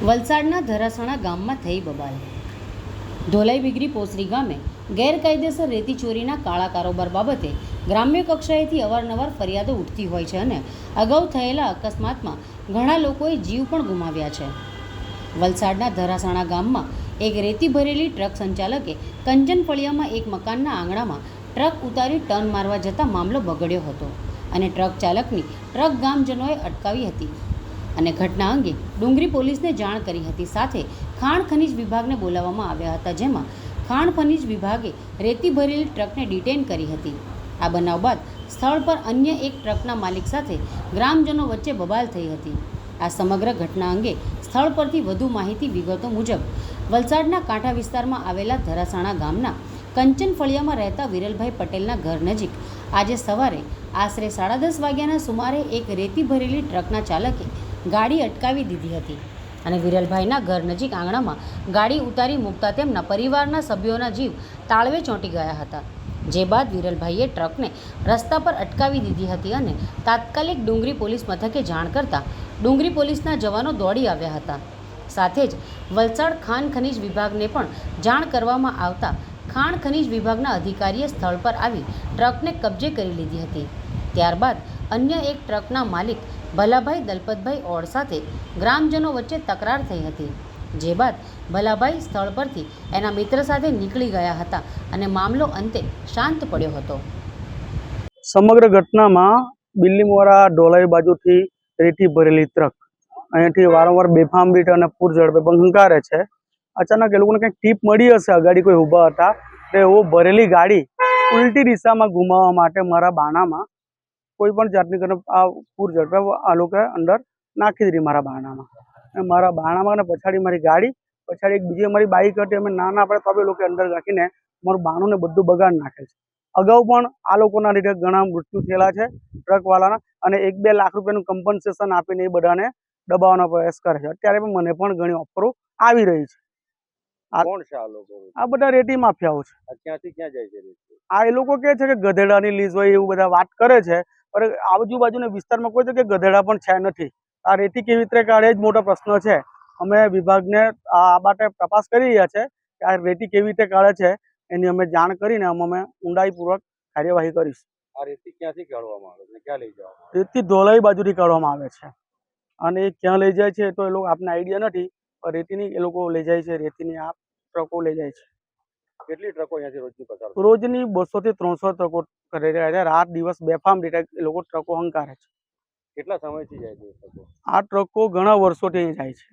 વલસાડના ધરાસણા ગામમાં થઈ બબાલ. ધોલાઈ બીગરી પોસરી ગામે ગેરકાયદેસર રેતી ચોરીના કાળા કારોબાર બાબતે ગ્રામ્ય કક્ષાએથી અવારનવાર ફરિયાદો ઉઠતી હોય છે અને અગાઉ થયેલા અકસ્માતમાં ઘણા લોકોએ જીવ પણ ગુમાવ્યા છે. વલસાડના ધરાસણા ગામમાં એક રેતી ભરેલી ટ્રક સંચાલકે કંચનફળિયામાં એક મકાનના આંગણામાં ટ્રક ઉતારી ટર્ન મારવા જતાં મામલો બગડ્યો હતો અને ટ્રક ચાલકની ટ્રક ગામજનોએ અટકાવી હતી અને ઘટના અંગે ડુંગરી પોલીસને જાણ કરી હતી. સાથે ખાણ ખનીજ વિભાગને બોલાવવામાં આવ્યા હતા, જેમાં ખાણ ખનીજ વિભાગે રેતી ભરેલી ટ્રકને ડિટેન કરી હતી. આ બનાવ બાદ સ્થળ પર અન્ય એક ટ્રકના માલિક સાથે ગ્રામજનો વચ્ચે બબાલ થઈ હતી. આ સમગ્ર ઘટના અંગે સ્થળ પરથી વધુ માહિતી વિગતો મુજબ વલસાડના કાંઠા વિસ્તારમાં આવેલા ધરાસણા ગામના કંચનફળિયામાં રહેતા વિરલભાઈ પટેલના ઘર નજીક આજે સવારે આશરે 10:30 વાગ્યાના સુમારે એક રેતી ભરેલી ટ્રકના ચાલકે ગાડી અટકાવી દીધી હતી અને વિરલભાઈના ઘર નજીક આંગણામાં ગાડી ઉતારી મૂકતા તેમના પરિવારના સભ્યોના જીવ તાળવે ચોંટી ગયા હતા. જે બાદ વિરલભાઈએ ટ્રકને રસ્તા પર અટકાવી દીધી હતી અને તાત્કાલિક ડુંગરી પોલીસ મથકે જાણ કરતા ડુંગરી પોલીસના જવાનો દોડી આવ્યા હતા. સાથે જ વલસાડ ખાણ ખનીજ વિભાગને પણ જાણ કરવામાં આવતા ખાણ ખનીજ વિભાગના અધિકારીએ સ્થળ પર આવી ટ્રકને કબજે કરી લીધી હતી. ત્યારબાદ અન્ય એક ટ્રકના માલિક ભલાભાઈ દલપતભાઈ ઓડ સાથે ગ્રામજનો વચ્ચે તકરાર થઈ હતી. જે બાદ ભલાભાઈ સ્થળ પરથી એના મિત્ર સાથે નીકળી ગયા હતા અને મામલો અંતે શાંત પડ્યો હતો. સમગ્ર ઘટનામાં બિલ્લીમોરા ઢોલાઈ બાજુથી રેતી ભરેલી ટ્રક અહીંયાથી વારંવાર બેફામ રીતે અને પૂર ઝડપે પણ હંકારે છે. અચાનક એ લોકોને કંઈક ટીપ મળી હશે, અગાડી કોઈ ઊભા હતા તો એવો ભરેલી ગાડી ઉલટી દિશામાં ઘુમાવવા માટે મારા બાણામાં કોઈ પણ જાતની આ પૂર ઝડપે આ લોકોએ અંદર નાખી દીધી મારા બાણામાં. મારા બાણામાં અને પછાડી મારી ગાડી, પછાડી એક બીજી અમારી બાઈક હતી. અમે ના પડે તો બી લોકો અંદર રાખીને મારું બાણું ને બધું બગાડ નાખે છે. અગાઉ પણ આ લોકોના લીધે ઘણા મૃત્યુ થયેલા છે ટ્રકવાળાના, અને 1-2 લાખ રૂપિયાનું કમ્પન્સેશન આપીને એ બધાને દબાવવાનો પ્રયાસ કરે છે. અત્યારે પણ મને પણ ઘણી ઓફરો આવી રહી છે. કોણ છે આ લોકો? આ બધા રેતી માફિયાઓ છે. ક્યાંથી ક્યાં જાય છે રેતી? આ એ લોકો કહે છે કે ગધેડાની લીઝ હોય એવું બધા વાત કરે છે, પણ આજુબાજુના વિસ્તારમાં કોઈ જગ્યાએ ગધેડા પણ છે નથી. આ રેતી કેવી રીતે કાઢે જ મોટો પ્રશ્ન છે. અમે વિભાગને આ માટે તપાસ કરી રહ્યા છે કે આ રેતી કેવી રીતે કાઢે છે, એની અમે જાણ કરીને અમે ઊંડાઈપૂર્વક કાર્યવાહી કરીશું. આ રેતી ક્યાંથી કાઢવામાં આવે છે, ક્યાં લઈ જવામાં? રેતી ધોલાઈ બાજુથી કાઢવામાં આવે છે અને એ ક્યાં લઈ જાય છે તો એ લોકો આપને આઈડિયા નથી, પણ રેતીની એ લોકો લઈ જાય છે. રેતીની આ ટ્રકો લઈ જાય છે. કેટલી ટ્રકો અહીંયાથી રોજની પસાર થાય? રોજની 200 થી 300 ટ્રકો કરી રહ્યા છે. રાત દિવસ બેફામ રીતે એ લોકો ટ્રકો હંકારે છે. કેટલા સમયથી જાય છે ટ્રકો? આ ટ્રકો ઘણા વર્ષોથી જાય છે.